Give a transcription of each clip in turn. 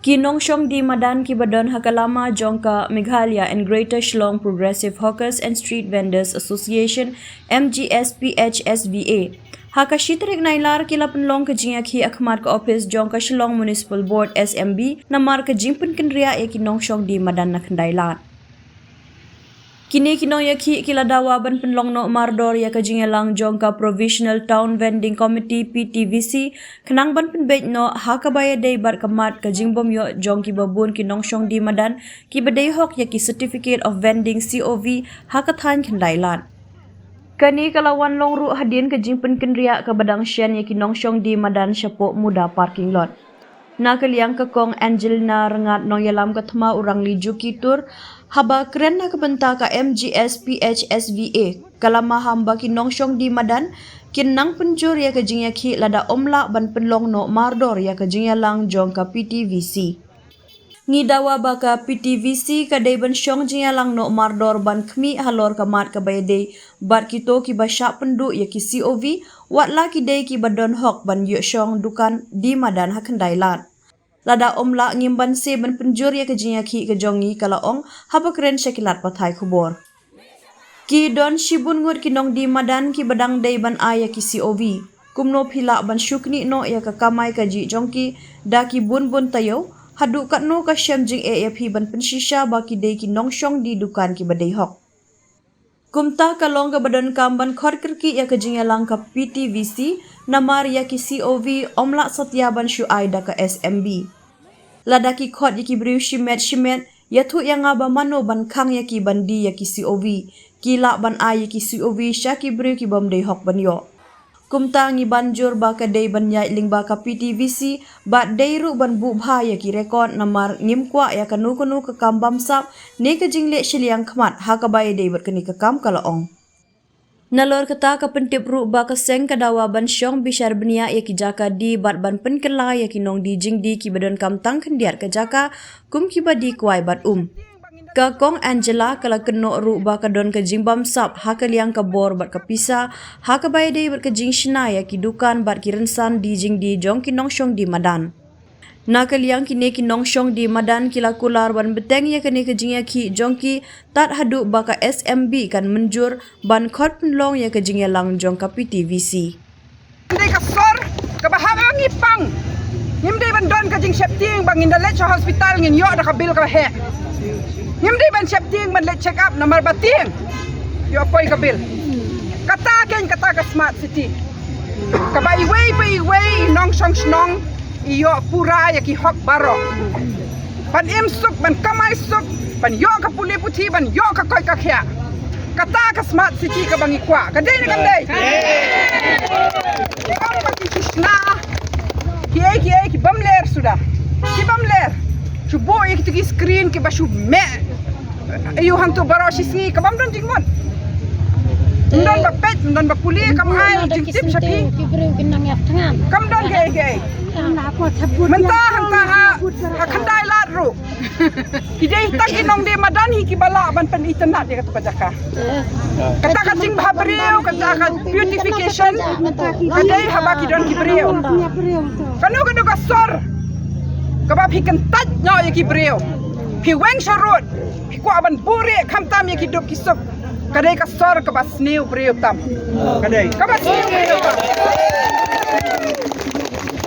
Kinongshong di Madan Kibadon Hakalama Jongka Meghalaya and Greater Shillong Progressive Hawkers and Street Vendors Association MGSPHSVA Hakashitrik nailar kila penlong ke jingaki akhmar ke office Jongka Shillong Municipal Board SMB namar ke jingpun kenria ya kinongshong di Madan nakandailan. Kini kinong yaki kila dawa ban penlong no mardor ya kajingelang Jongka Provisional Town Vending Committee PTVC kenang ban penbej no hakabaya day bar kemat kajingbom yo jongki babun kinong shong di Madan ki badai hok yaki Certificate of Vending COV hakathan kendailan. Kani kalawan long ru hadin kajingpen kenria ke badang syen yaki nong shong di Madan syapok muda parking lot. Nakaliang kekong Angelina rengat nong yalam kathma urang liju kitur haba keren na kebenta ka MGSPHSVA kalama hamba kinong shong di Madan kinang penjur ya kajing yaki lada omla ban penlong no mardor ya kajing yalang jong ka PTVC. Ngidawa baka PTVC kadai ban shong jing yalang no mardor ban kmi halor kamat kabayade bat kito ki basya pendu ya ki COV watla ki day ki badon hok ban yu shong dukan di Madan hakandailan. Lada omla ngimban se ban penjur ya kajing yaki kajongi kalaong haba keren syakilat pathai kubor. Ki don shibun ngut kinong di Madan ki badang day ban aya ki COV. Kumno phila ban syukni no ya kakamai kaji jongki da ki bun tayo hadu kat no ka syam jing AFP ban pensisha baki day ki nongshong di dukan ki badai hok. Kumta kalong ka badan kamban khor kerki ya kajing yalang ka PTVC namar ya ki COV omla satyaban syuai da ka SMB. Ladaki khot yaki briu shimet yathu yang aba mano ban khang yaki bandi yaki COV kila ban ai yaki COV syaki briu ki bam dei hok ban yo. Kumta ngi banjur ba ka dei ban yai ling ba ka PTVC ba dei ru ban bu bha yaki rekod namar ngim kwa ya kanu ka kambam sap ne ka jingle shiliang khmat ha ka bai dei ber kani ka kam kalaong. Nalor kata ka pentip ru ba ka seng kadawa ban syong bishar benia ya ki jaka di bat ban penkela ya ki nong di jing di ki badan kam tang kendiar ka jaka kum ki badi kuai bat Ka kong Angela kala keno ru ba ka don ka jingbam sap ha ka liang ka bor bat ka pisa ha ka bai dei bat ka jing shina ya ki dukan bat ki rensan di jing di jong ki nong syong di Madan. Nakaliang kini ki nong syong di Madan kila kular ban beteng ya kini ke jingya ki jongki tat hadu baka SMB kan menjur ban khot penlong ya ke jingya lang jong ka PTVC. Ndai ka sor ka bahama ngipang. Ngimdai ban don ka jing septing bang inda lecha hospital ngin yo da ka bil ka he. Ngimdai ban septing ban let check up nomor bating. Yo apoi ka bil. Kata ka smart city. Ka bai way nong syong snong iyo pura ya ki hok baro ban im suk ban kamai suk ban yo ka puli puthi ban yo ka koi ka khya kata ka smart city ka bangi kwa ka dei ni kam dei ki kam ba ki krishna ki bamler sudah ki bamler chubo ek tigi screen ki bashu me ayu hang tu baro sisi ka bam don jingmon ndon ba pet ndon ba puli kam ai jing tip sapi kam don ge mentah hang ta khandai lat ru kidai tak inong di Madan hi ki bala ban pen internet dia kata jaka kata ka jing bhabriu kata ka beautification kadai haba ki don ki briu kanu ka sor ka ba phikan tat nyo ya ki briu phi weng sharut phi kwa ban buri kham tam ya ki dop ki sok kadai ka sor ka ba sniu briu tam kadai ka ba sniu briu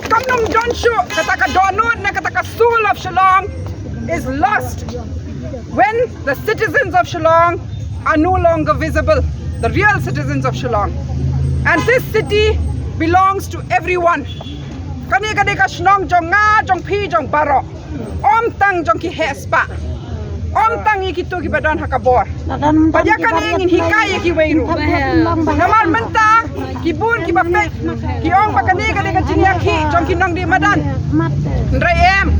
Kamnong Jonshu kataka donut na kataka soul of Shillong is lost when the citizens of Shillong are no longer visible, the real citizens of Shillong. And this city belongs to everyone. Kani ka Shillong jong nga jong pi jong baro. Om tang jong ki hespa. Om tang iki tu ki badan hakabor. Padya kani ingin hikay ki weiru. Namal mentang ki bun ki bape ki ong pakani ka jingya ki jong ki nong di Madan. Ndrai em.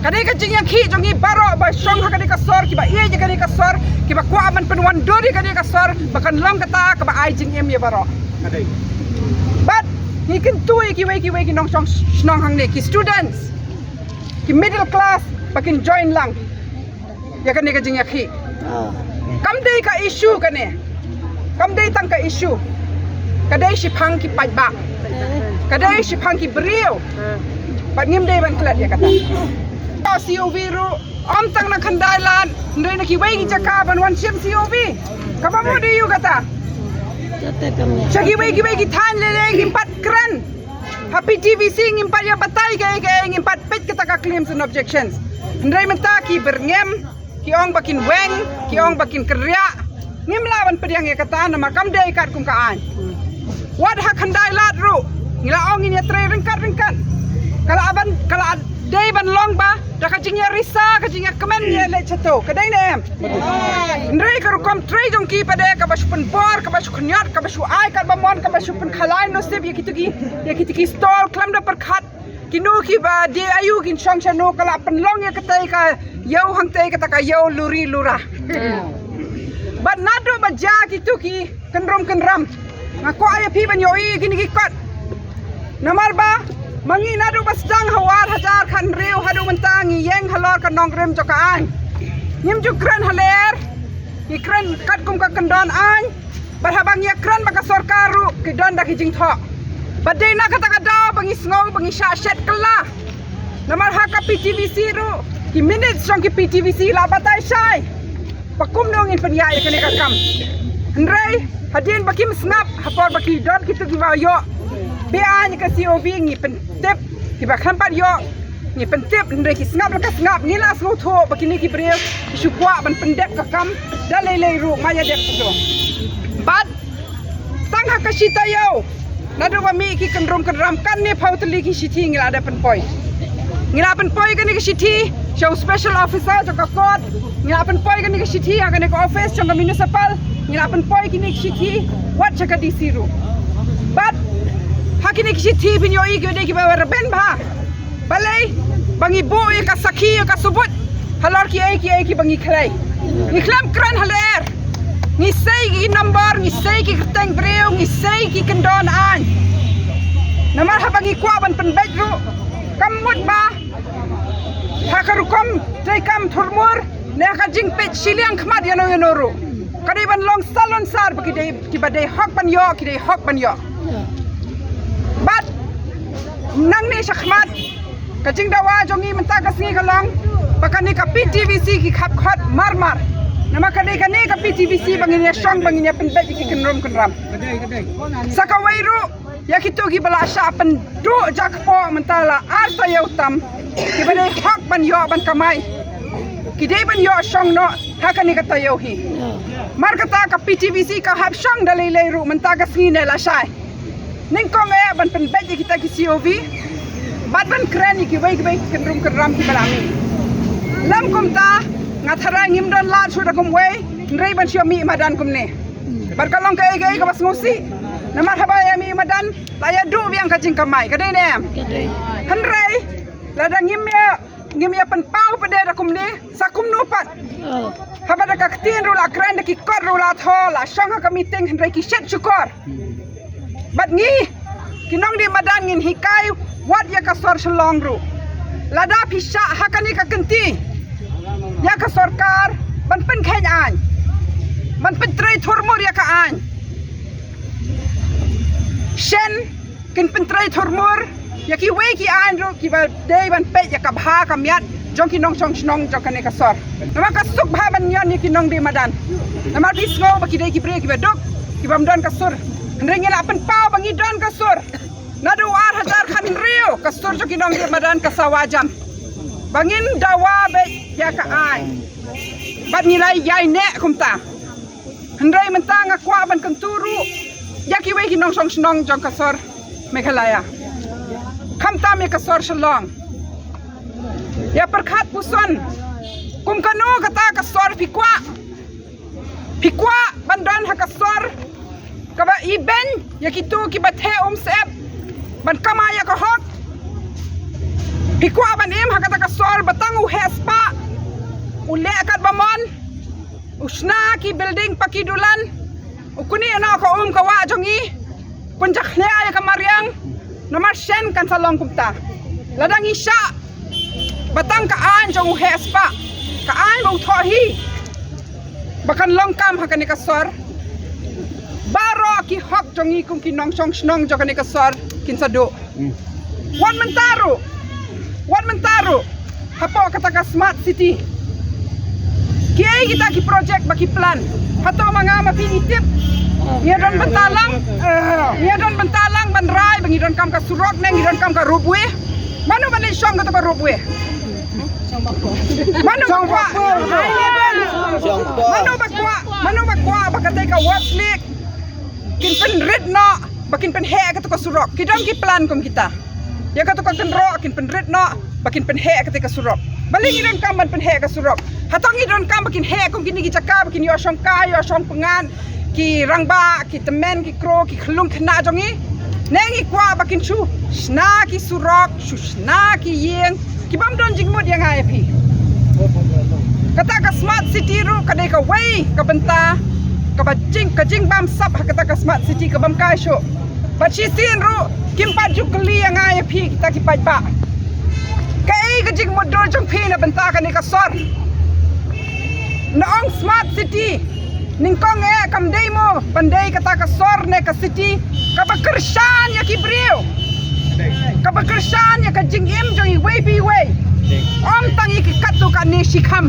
Kani ka jingya ki jong i baro ba syong hakani ka sor ki ba ie kani ka sor ki ba kwa man penwan dori kani ka sor bakan long kata ka ba ai jing em ya baro. But ni kin tu ki wei ki nong syong snong hang ne ki students ki middle class bakin join lang. Ya kan ka jingya khi kam dei ka issue kane kam dei tang ka issue kadai shipang ki pajba kadai shipang ki brio Pak ngim dai ban klat ya kata COV ru om tang na kandailan ndai na kiwai gi jaka ban wan sim COV kapa mo di yu kata Chagi wai gi than le gi pat kran happy TVC ngimpat ya batai ke ngimpat pet kita ka claims and objections ndai menta ki berngem ki ong bakin weng ki ong bakin kerja ngim lawan pediang ya kata na makam dei kat kum kaan wat ha khandai lat ru ngila ong ini tre ringkat kala dei ban long ba da ka jingya risa ka jingya kemen ya le chato kadai ne em ndai ka rukom tre jong ki pade ka bashpun bor ka bashu khnyat ka bashu ai ka bamon ka bashu pun khalai no sep ya kituki stall klam da perkhat kinu ki ba di ayu kin chang chano kala pen long ya katai ka yau hang tai ka ta ka yau luri lura but nado ba ja kituki kenram ngako ay pi ban yo i kini ki kot namar ba mangi nado ba stang hawar hajar khan riu hadu mentang yeng halor ka nong rem jo ka ai nim ju kran haler ikran kat kum ka kandon ai ba habang ya kran ba ka sarkaru ki don da ki jing tho badai na kata daw bangi sngow bangi sha shet kala namar ha ka PTVC ru ki minutes song ki PTVC la batai sai pakum dong in panya ya kene ka kam ndrei hadin bakim snap hapor baki don ki tu ki ba yo be an ka COV ngi pen tep ki ba khampat yo ngi pen tep ndrei ki snap la ka snap ni la sngow tho bakini ki breu ki kwa ban pendep ka kam dalai ru maya dep to bad tang ha ka shita yo nado ba mi ki kanrom kan ne phautli ki sithi ngila da pen poi kan ni ki sithi show special officer to ka court ngila pen poi kan ni ki sithi ha kan ko office chong municipal ngila pen poi ki ni ki sithi wat chaka DC ru but ha ki ni ki sithi bin yo i ge de ki ba ben ba balai bangi bo e ka sakhi ka subut halor ki ai ki bangi khlai ni khlam kran haler ni sei ki number ni sei ki teng breu ni sei ki kendon an namar habangi kwa ban pen bedru kamut ba hakarukom dei kam thurmur ne ka jing pet siliang khmat yano ru kadai ban long salon sar baki dei ki badai hok ban yo ki dei hok ban yo bat nang ne shakhmat ka jing dawa jongi menta ka singi kalong bakani ka PTVC ki khap khot mar nama kadai ka PTVC banginya song banginya penbet ki kenram sakawairu ya kitu ki bala sha pen du jakpo mentala arta yautam ki badai hak ban yo ban kamai ki dei ban yo song no hakani ka tayo hi mar kata ka PTVC ka hap song dalai ru menta ka sine la shai ning kong e ban penbet ki kita ki COV bat ban krani ki bai kenram ki balami lam kumta ngathara ngimdon la chuda kum we ndrei ban siomi madan kum ne barkalong kai ka bas ngosi namar habaya mi madan la ya du biang ka jing kamai ka dei nem handrei la da ngim ya pan pau pede da kum ne sakum no pat habada ka tin ru la kran ki kor ru la tho la shong ka meeting handrei ki shet chukor bat ngi kinong di madan ngin hikai wat ya ka sor shlong ru la da pisha hakani ka kenti ya ka sarkar ban pen khen an ban pen trei thurmur ya ka an shen kin pen trei thurmur ya ki we ki an ro ki ba dei ban pe ya ka bha ka miat jong ki nong chong chnong jong ka ne ka sor nama ka suk bha ban yon ni ki nong di madan nama bis ngo ba ki dei ki bre ki ba dok ki bam don ka sur ndreng la pen pau bangi don ka sur nadu ar hajar khan riu ka sur jong ki nong di madan ka sawajam bangin dawa be ya ka ai bat nilai yai ne kumta handrai mentang akwa ban kenturu ya ki we ki nong song snong jong kasor Meghalaya khamta me kasor shalong ya perkhat puson kum kanu kata kasor pikwa bandan ha kasor kaba iben ya kitu ki bathe sep ban kamaya ka hot pikwa ban em hakata ka sol batang u hespa ule akat bamon usna ki building pakidulan ukuni ana ka ka wa jongi punjak khya ka maryang nomar shen kan salong kumta ladang isha batang ka an jong u hespa ka an mo thohi bakan longkam hakani ka sor baro ki hok jongi kum ki nong song snong jokani ka sor kin sadu wan mentaru Hapo kata ka smart city. Kiai kita ki project bagi plan. Hato mga mapinitip. Ia don bentalang. Ia don bentalang banrai bangi don kam ka surok neng don kam ka rubwe. Manu balik syong kata ka rubwe. Manu bakwa. Manu bakwa bakatai ka watchlik. Kin pen red no. Bakin pen he kata ka surok. Kidam ki plan kom kita. Ya kata ka kenro kin pen red no. Bakin pen he kata ka surok. Balik idon kam ban pen he ka surok. Hatong idon kam bakin he kom kini ki cakap bakin yo syong ka yo syong pengan. Ki rangba, ki temen, ki kro, ki kelung kena jongi. Nengi kwa bakin chu. Shna ki surok, shna ki yeng. Ki bam don jingmut yang ai pi. Kata ka smart city ru kadai ka wei ka benta. Ka jing bam sap kata ka smart city ka bam kai sho. Ba chi sin ru kim pa ju kli yang ai pi kita ki pai pa. Kai ka jingmut do jong pi na benta ka ni ka sor. Naong smart city. Ningkong kam demo pandai kata ka sor ne ka city ka bakersan ya ki brio ka bakersan ya ka jingim joi way pi way om tangi ki katu ka ne shikam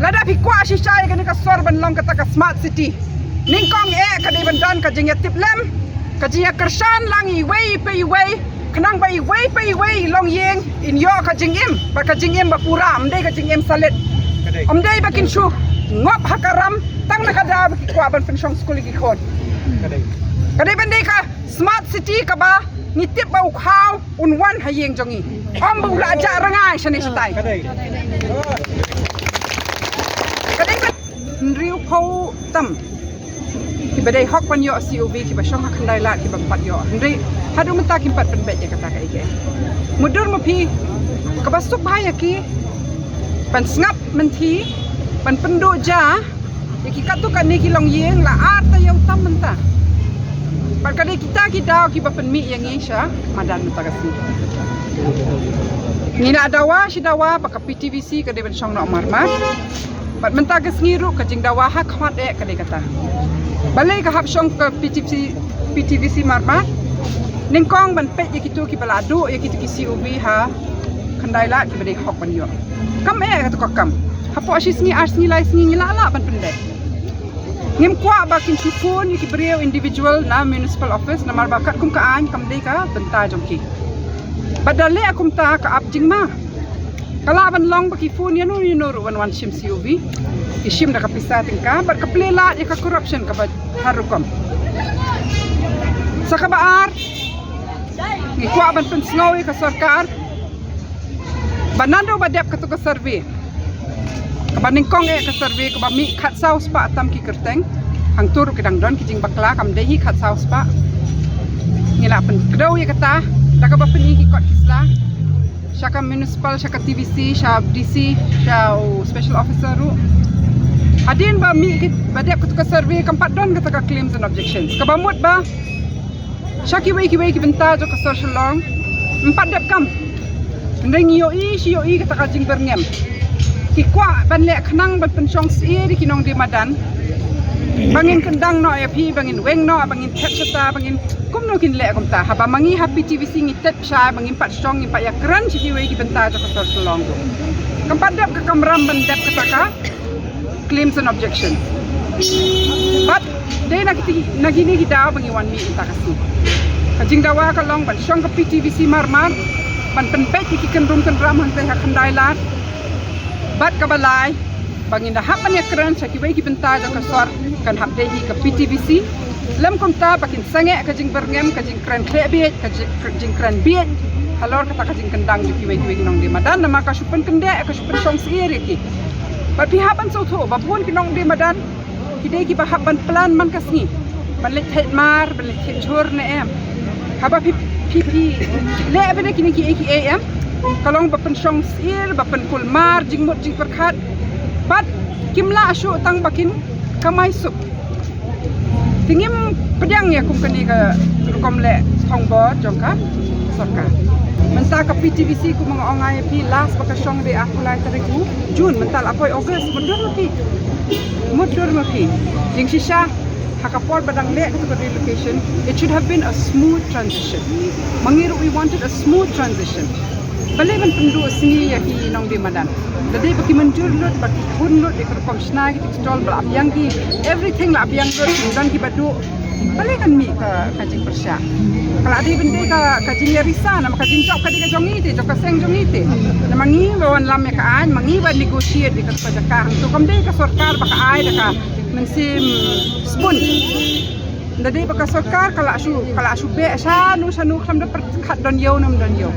lada pi kwa shi chai ka ni ka sor ban long kata ka smart city ningkong ka dei bandan ka jing ya tip lem ka jing ya kersan langi way pi way kenang bai way pi way long yeng in yo ka jingim ba ka jingim ba pura amdai ka jingim salit amdai bakin shu ngop hakaram tang nakada baki kwa ban pensyong skuli ki khon kadai bandai ka smart city ka ba nitip ba ukhaw unwan hayeng jongi om bu la ja rangai shane sitai kadai ba riu pho tam ki badai hok pan yo COV ki ba syong hakandai la ki ba pat yo ndri hadu menta ki pat pen bet kata ka ike mudur mapi ka ba sup bahaya ki pan snap menti pan penduk ja ki kat tu kan ni ki long yeng la art yang tam menta pan kadai kita ki daw ki ba pen mi yang isha madan menta kasi ngina dawa si dawa pa ka PTVC kadai ban syong no marmat pat menta ka sngiru ka jing dawa ha khwat e kadai kata balai ka hap syong ka PTVC marmat ningkong ban pet ye kitu ki baladu ye kitu ki COV ha khandai la ki badai hok ban yo kam e ka tu kam hapo asis ni ars ni lai ni la ban pendek ngim kwa bakin sifun ki brio individual na municipal office na marbakat kum ka an kam dei ka benta jongki badale akum ta ka abjing ma kala ban long baki fun yanu ru wan shim COV ishim da ka pisa tingka bar ka plela ya ka corruption ka ba harukom sakabaar ni kwa ban pen snowy ka sarkar banando badep ka to ka survey kabaning kong ka survey ka mi khat saus pa tam ki kerteng hang tur kidang don kijing bakla kam dehi khat saus pa ngila pen kdo ye kata daga ba pen ki kot kisla syaka municipal syaka TVC sya DC sya special officer ru hadin ba mi badep ka survey kampat don kata ka claims and objections ka bamut ba syaki wei ki benta jo ka social long empat dep kam ndeng yo i kata ka jing berngem ki kwa ban le khnang ban pensyong si di kinong di madan bangin kendang no ya pi bangin weng no bangin tepsata bangin kum no kin le kum ta haba mangi happy TVC ngi tep sha bangin pat strong ngi pat ya kran si we ki benta to ka long go kampat dep ka kamram ban dep ka taka claims and objections but de nagini ki daw bangi wan mi ta kasi kajing dawa ka long ban syong ka PTVC marmar ban penpet ki kendrum kendram han ha khandai lat bat kabalai bangin dah hap manya kran saki wei ki benta ka sor kan hap dehi ka PTVC lem komta bakin sange ka jing berngem ka jing kran klebet ka jing kran biet halor kata ka jing kendang ki wei nong di madan nama ka supen kende ka supen song siri ki bat pi hapan so tho babun ki nong di madan ki dei ki ba hapan plan man kasni ban le thet mar ban le thet chor ne em haba pi le bene kini ki am kalong bapen syong sir bapen kulmar jingmut jing perkhat bat kimla asu tang bakin kamai sup tingim pedang ya kum kani ka rukom le thongbo jongka sarkar menta ka PTVC ku mga ongai pi last baka syong de akulai tariku Jun mental apoi August mudur mapi jing shisha hakapor badang le ka relocation it should have been a smooth transition mangiru we wanted a smooth transition balai man pendu sini ya ki nong di madan. Jadi bagi menjur lut, bagi hun lut, ikut komsna ki stall bela abiang ki, everything la abiang lut, dan ki badu. Balai kan mi ke kajing persya. Kalau ada benda ka kajing yarisa, nama kajing cok kadi ka jong ite, jok ka seng jong ite. Nama ngi bawan lam ya ka an, mangi ba negotiate di ka pajakang. Tu kamde ka sarkar baka ai da ka mensim spoon. Jadi baka sarkar kalau asu be sanu kam da perkat don yo nam don yo.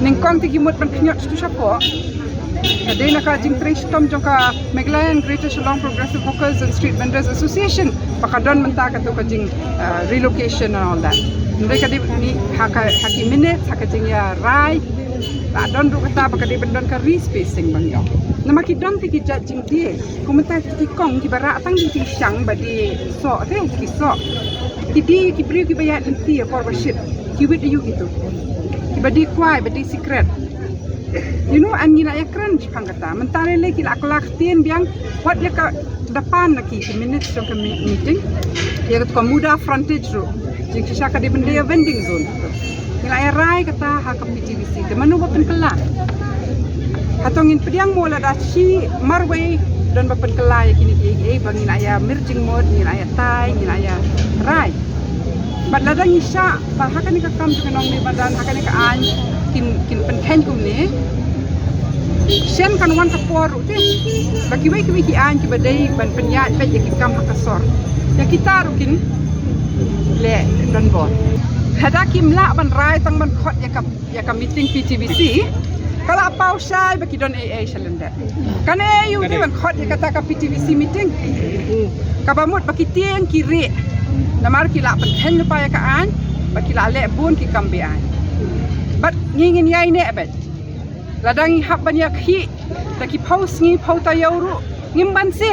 Ning kong tigi mut ban knyot stu sapo. Jadi nak kajing tristom jong ka Meglan Greater Shillong Progressive Hawkers and Street Vendors Association pakadon menta ka tu kajing relocation and all that. Mereka di ni haki minutes hakajing ya rai. Tak don ru kata pakadi bendon ka respacing bang yo. Nama ki don tigi jajing dia. Komentar ki kong ki barak tang di siang badi so te ki so. Ki di ki beri ki bayat nanti ya korba shit. Ki wit you gitu. Ki badi kuai badi secret. You know, an gila ya keren jipang kata. Mentari lagi lah kelak tien biang buat dia ke depan lagi ke minutes jom ke meeting. Dia kata muda frontage ru. Jeng sisa kadi benda ya vending zone. Gila ya rai kata hak PTVC. Ke mana bapen kelak. Hatongin pediang mula dah si marway dan bapen kelak ya kini kini. Bang gila ya merging mode, gila ya tai, gila ya rai. Bat ladang isya, hakan ni ke kam tu kenong ni badan, hakan ni ke an. Kin pen kum ni sen kan wan kapor tu bagi wei ki an ki badai ban penyat pe ki kam hakasor ya kita rukin le don bon hada kim la ban rai tang ban khot ya ka meeting PTVC kala pau sai bagi don AA salenda kan yu ni ban khot ya kata ka PTVC meeting ka bamut bagi tieng kiri namar ki la pen pa ya ka an bagi la le bun ki kam be an but ngingin yai ne abet ladang hab banyak hi taki paus ngi pauta yauru ngimban si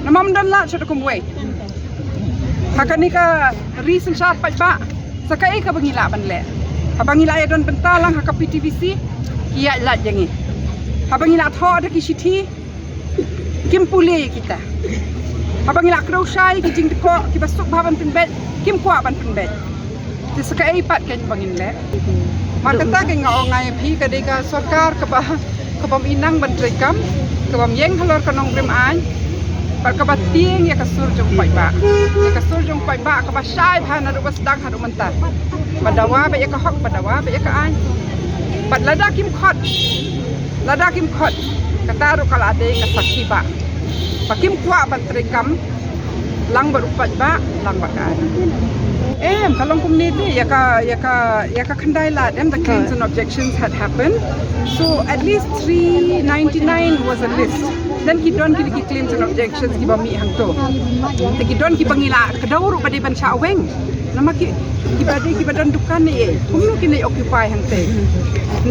namam dan la chata kumwei hakani ka reason sharp ba sakai ka bangila ban le habangila ya don bentalang hak PTVC iya la jangi habangila tho ada ki sithi kim pule kita habangila krau sai ki jing ko ki basuk baban penbet kim kwa ban penbet sakai pat kan bangin le Makata ke ngau ngai pi ke deka sarkar ke bam inang menteri kam ke bam yeng halor ke nong brim an par ke batieng ya kasur jong pai ba ya kasur jong pai ba ke ba sai phan adu basdang hadu menta badawa ba ya ke hok badawa ba ya ke an bat lada kim khot kata ru kala ade ke sakhi ba pakim kwa menteri kam lang berupat ba lang bakan kalau community ya ka khandai la them the claims and objections had happened so at least 399 was a list then ki don ki claims and objections ki ba mi hang to te ki don ki bangila kadauru bade ban cha weng nama ki badon dukan ni kumno ki nei occupy hang te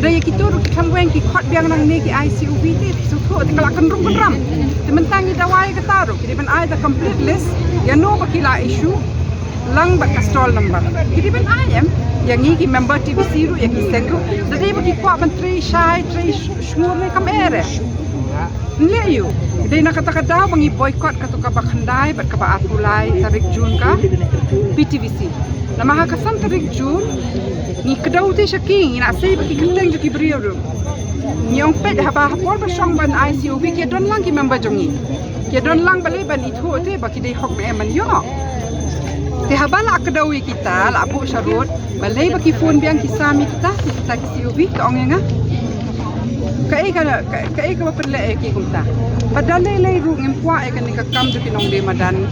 ndai ki tur ki khang weng ki khot biang nang ne ki ICUB te so tho te kala kan rum ram te mentang ni dawai ka taru ki ban ai the complete list ya no ba ki la issue lang bat ka stall number kiti ben ayam yang ngi ki member TVC ru yang ki sengru dadi bagi kwa menteri shai tri shmur ni kamere nle yu dai nak kata daw bangi boycott ka to ka bakhandai bat ka ba atulai tarik Jun ka PTVC nama ha kasan tarik Jun ni kedau te shaking ina sei bagi keteng ju ki brio ru nyong pet ha ba hapor ba shong ban ICUB ki don lang ki member jongi ki don lang balai ban ithu te bagi dei hok me man yo Tihabala akadawi kita la abu syarut balai bagi phone biang kisami kita CUB ka ong nga kai ka perle ki kumta padalai lai ru ngempwa e kan ka kam ju pinong de madan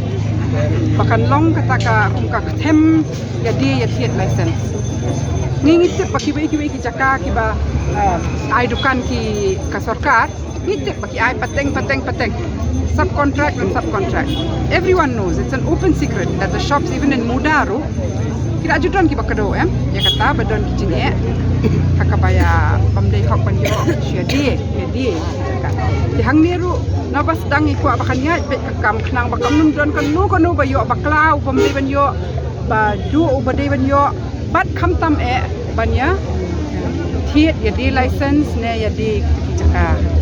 pakan long kata ka ka them ya dia ya tiet license ngingit paki ki jaka ki ba ai dukan ki ka sarkar ngit paki ai pateng subcontract and subcontract. Everyone knows it's an open secret that the shops even in Mudaru kira ajudan ki bakado ya kata badon ki jine hakabaya pamdai hok ban yo sia die di hang niru na bas dang iku abakanya pe kam khnang bakam num don kan no ba yo baklau pamdai ban yo ba du ubadai ban yo bat kham tam banya thiet ya di license ne ya di ki jaka